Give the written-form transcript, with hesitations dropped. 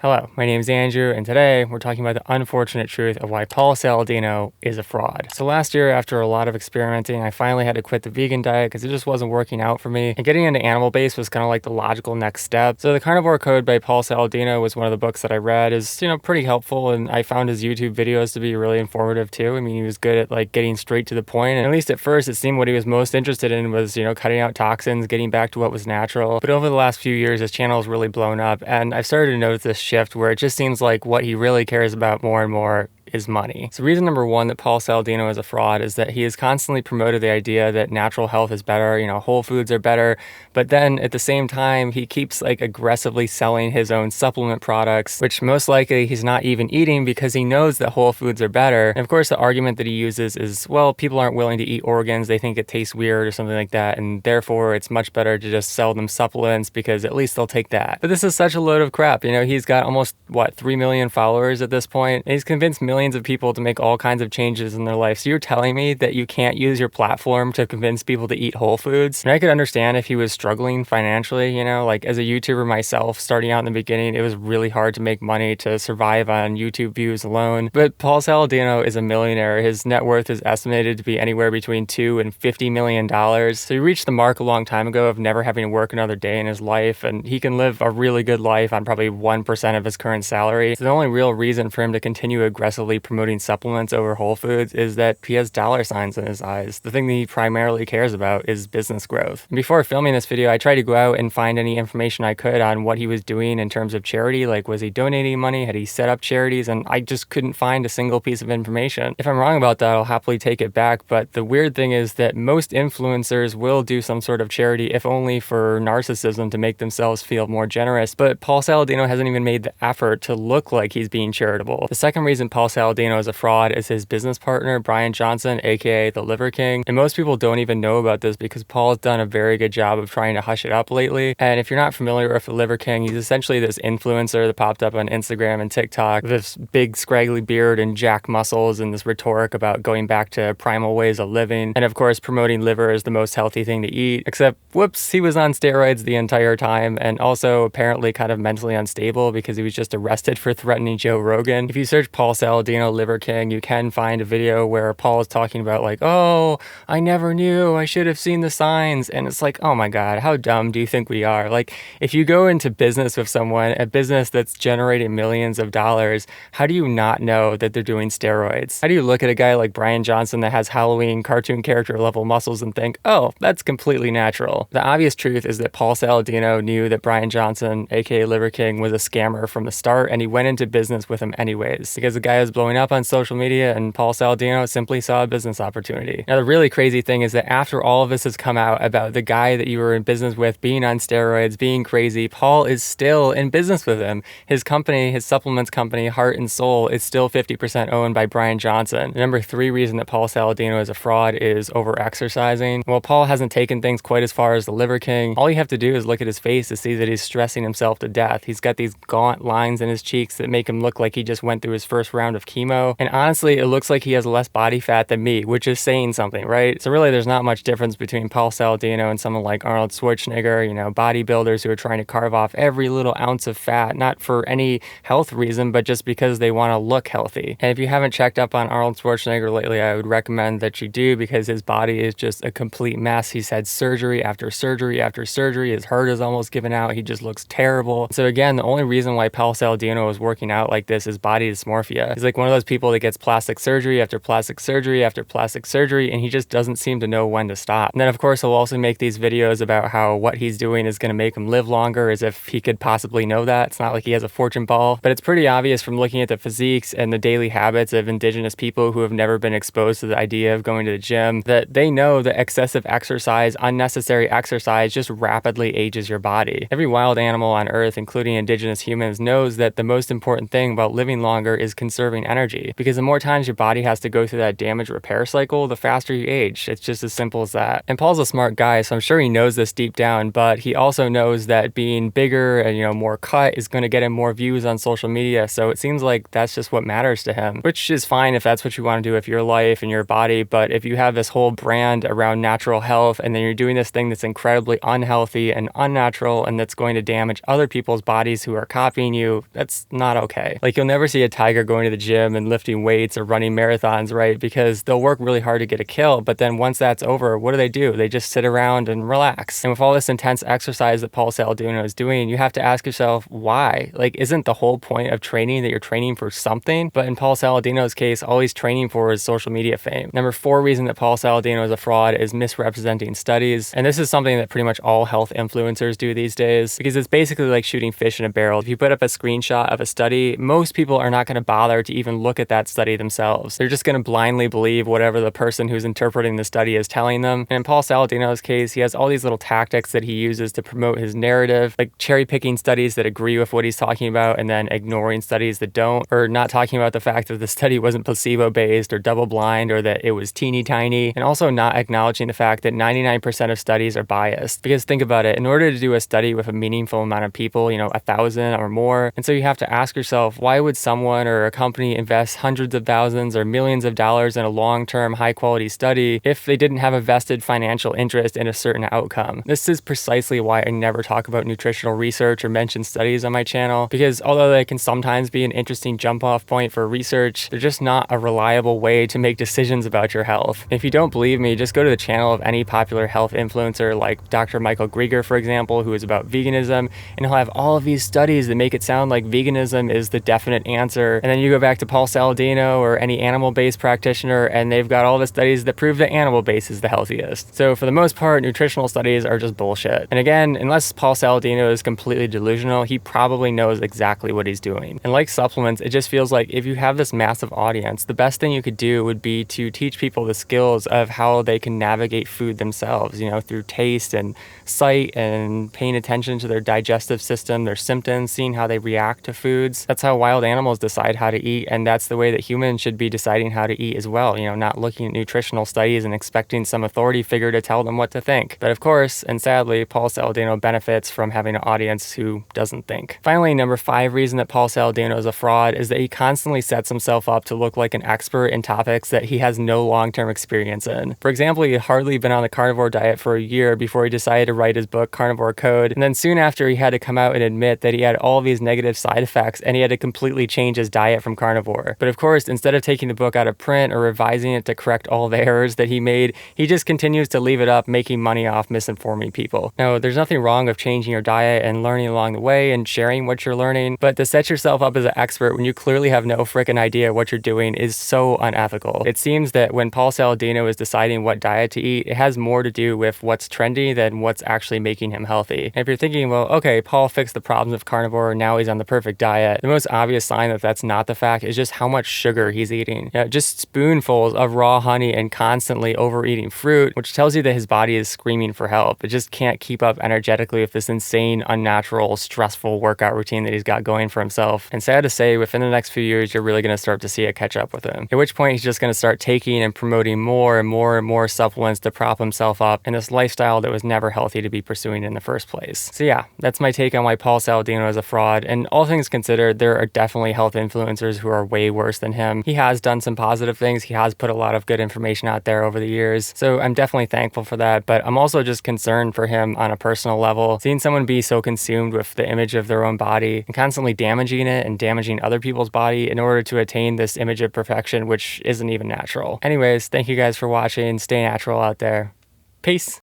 Hello, my name is Andrew, and today we're talking about the unfortunate truth of why Paul Saladino is a fraud. So last year, after a lot of experimenting, I finally had to quit the vegan diet because it just wasn't working out for me, and getting into animal-based was kind of like the logical next step. So the Carnivore Code by Paul Saladino was one of the books that I read. Is pretty helpful, and I found his YouTube videos to be really informative too. I mean, he was good at like getting straight to the point, and at least at first, it seemed what he was most interested in was cutting out toxins, getting back to what was natural. But over the last few years, his channel has really blown up, and I've started to notice this shift where it just seems like what he really cares about more and more is money. So reason number one that Paul Saladino is a fraud is that he has constantly promoted the idea that natural health is better, whole foods are better, but then at the same time he keeps like aggressively selling his own supplement products, which most likely he's not even eating because he knows that whole foods are better. And of course the argument that he uses is, well, people aren't willing to eat organs, they think it tastes weird or something like that, and therefore it's much better to just sell them supplements because at least they'll take that. But this is such a load of crap. He's got almost 3 million followers at this point, and he's convinced millions of people to make all kinds of changes in their life. So you're telling me that you can't use your platform to convince people to eat whole foods? And I could understand if he was struggling financially, like as a YouTuber myself, starting out in the beginning, it was really hard to make money to survive on YouTube views alone. But Paul Saladino is a millionaire. His net worth is estimated to be anywhere between $2 and $50 million. So he reached the mark a long time ago of never having to work another day in his life, and he can live a really good life on probably 1% of his current salary. So the only real reason for him to continue aggressively promoting supplements over whole foods is that he has dollar signs in his eyes. The thing that he primarily cares about is business growth. And before filming this video, I tried to go out and find any information I could on what he was doing in terms of charity. Like, was he donating money? Had he set up charities? And I just couldn't find a single piece of information. If I'm wrong about that, I'll happily take it back. But the weird thing is that most influencers will do some sort of charity, if only for narcissism, to make themselves feel more generous. But Paul Saladino hasn't even made the effort to look like he's being charitable. The second reason Paul Saladino is a fraud is his business partner, Brian Johnson, aka the Liver King. And most people don't even know about this because Paul has done a very good job of trying to hush it up lately. And if you're not familiar with the Liver King, he's essentially this influencer that popped up on Instagram and TikTok with this big scraggly beard and jack muscles and this rhetoric about going back to primal ways of living. And of course, promoting liver as the most healthy thing to eat. Except, whoops, he was on steroids the entire time, and also apparently kind of mentally unstable because he was just arrested for threatening Joe Rogan. If you search Paul Saladino Liver King, you can find a video where Paul is talking about like, oh, I never knew, I should have seen the signs. And it's like, oh my God, how dumb do you think we are? Like, if you go into business with someone, a business that's generating millions of dollars, how do you not know that they're doing steroids? How do you look at a guy like Brian Johnson that has Halloween cartoon character level muscles and think, oh, that's completely natural? The obvious truth is that Paul Saladino knew that Brian Johnson, aka Liver King, was a scammer from the start, and he went into business with him anyways because the guy was blowing up on social media, and Paul Saladino simply saw a business opportunity. Now, the really crazy thing is that after all of this has come out about the guy that you were in business with being on steroids, being crazy, Paul is still in business with him. His company, his supplements company, Heart and Soul, is still 50% owned by Brian Johnson. The number 3 reason that Paul Saladino is a fraud is over-exercising. Well, Paul hasn't taken things quite as far as the Liver King. All you have to do is look at his face to see that he's stressing himself to death. He's got these gaunt lines in his cheeks that make him look like he just went through his first round of chemo. And honestly, it looks like he has less body fat than me, which is saying something, right? So really, there's not much difference between Paul Saladino and someone like Arnold Schwarzenegger, bodybuilders who are trying to carve off every little ounce of fat, not for any health reason, but just because they want to look healthy. And if you haven't checked up on Arnold Schwarzenegger lately, I would recommend that you do, because his body is just a complete mess. He's had surgery after surgery after surgery. His heart is almost given out. He just looks terrible. So again, the only reason why Paul Saladino is working out like this is body dysmorphia. He's like one of those people that gets plastic surgery after plastic surgery after plastic surgery, and he just doesn't seem to know when to stop. And then of course he'll also make these videos about how what he's doing is going to make him live longer, as if he could possibly know that. It's not like he has a fortune ball, but it's pretty obvious from looking at the physiques and the daily habits of indigenous people who have never been exposed to the idea of going to the gym that they know that excessive exercise, unnecessary exercise, just rapidly ages your body. Every wild animal on earth, including indigenous humans, knows that the most important thing about living longer is conserving conserving energy. Because the more times your body has to go through that damage repair cycle, the faster you age. It's just as simple as that. And Paul's a smart guy, so I'm sure he knows this deep down, but he also knows that being bigger and, more cut is going to get him more views on social media. So it seems like that's just what matters to him, which is fine if that's what you want to do with your life and your body. But if you have this whole brand around natural health and then you're doing this thing that's incredibly unhealthy and unnatural and that's going to damage other people's bodies who are copying you, that's not okay. Like, you'll never see a tiger going to the gym and lifting weights or running marathons, right? Because they'll work really hard to get a kill, but then once that's over, what do? They just sit around and relax. And with all this intense exercise that Paul Saladino is doing, you have to ask yourself, why? Like, isn't the whole point of training that you're training for something? But in Paul Saladino's case, all he's training for is social media fame. Number 4 reason that Paul Saladino is a fraud is misrepresenting studies. And this is something that pretty much all health influencers do these days, because it's basically like shooting fish in a barrel. If you put up a screenshot of a study, most people are not going to bother to even look at that study themselves. They're just going to blindly believe whatever the person who's interpreting the study is telling them. And in Paul Saladino's case, he has all these little tactics that he uses to promote his narrative, like cherry picking studies that agree with what he's talking about and then ignoring studies that don't, or not talking about the fact that the study wasn't placebo based or double blind or that it was teeny tiny, and also not acknowledging the fact that 99% of studies are biased. Because think about it, in order to do a study with a meaningful amount of people, 1,000 or more, and so you have to ask yourself, why would someone or a company invest hundreds of thousands or millions of dollars in a long-term high-quality study if they didn't have a vested financial interest in a certain outcome? This is precisely why I never talk about nutritional research or mention studies on my channel, because although they can sometimes be an interesting jump-off point for research, they're just not a reliable way to make decisions about your health. If you don't believe me, just go to the channel of any popular health influencer like Dr. Michael Greger, for example, who is about veganism, and he'll have all of these studies that make it sound like veganism is the definite answer. And then you go back to Paul Saladino or any animal-based practitioner, and they've got all the studies that prove that animal-based is the healthiest. So for the most part, nutritional studies are just bullshit. And again, unless Paul Saladino is completely delusional, he probably knows exactly what he's doing. And like supplements, it just feels like if you have this massive audience, the best thing you could do would be to teach people the skills of how they can navigate food themselves, through taste and sight and paying attention to their digestive system, their symptoms, seeing how they react to foods. That's how wild animals decide how to eat, and that's the way that humans should be deciding how to eat as well, not looking at nutritional studies and expecting some authority figure to tell them what to think. But of course, and sadly, Paul Saladino benefits from having an audience who doesn't think. Finally, number 5 reason that Paul Saladino is a fraud is that he constantly sets himself up to look like an expert in topics that he has no long-term experience in. For example, he had hardly been on the carnivore diet for a year before he decided to write his book, Carnivore Code, and then soon after he had to come out and admit that he had all these negative side effects and he had to completely change his diet from carnivore. But of course, instead of taking the book out of print or revising it to correct all the errors that he made, he just continues to leave it up, making money off misinforming people. Now, there's nothing wrong with changing your diet and learning along the way and sharing what you're learning, but to set yourself up as an expert when you clearly have no freaking idea what you're doing is so unethical. It seems that when Paul Saladino is deciding what diet to eat, it has more to do with what's trendy than what's actually making him healthy. And if you're thinking, well, okay, Paul fixed the problems of carnivore, now he's on the perfect diet, the most obvious sign that that's not the fact is just how much sugar he's eating. Just spoonfuls of raw honey and constantly overeating fruit, which tells you that his body is screaming for help. It just can't keep up energetically with this insane, unnatural, stressful workout routine that he's got going for himself. And sad to say, within the next few years, you're really going to start to see it catch up with him. At which point, he's just going to start taking and promoting more and more and more supplements to prop himself up in this lifestyle that was never healthy to be pursuing in the first place. So yeah, that's my take on why Paul Saladino is a fraud. And all things considered, there are definitely health influencers who are way worse than him. He has done some positive things. He has put a lot of good information out there over the years. So I'm definitely thankful for that. But I'm also just concerned for him on a personal level. Seeing someone be so consumed with the image of their own body and constantly damaging it and damaging other people's body in order to attain this image of perfection, which isn't even natural. Anyways, thank you guys for watching. Stay natural out there. Peace.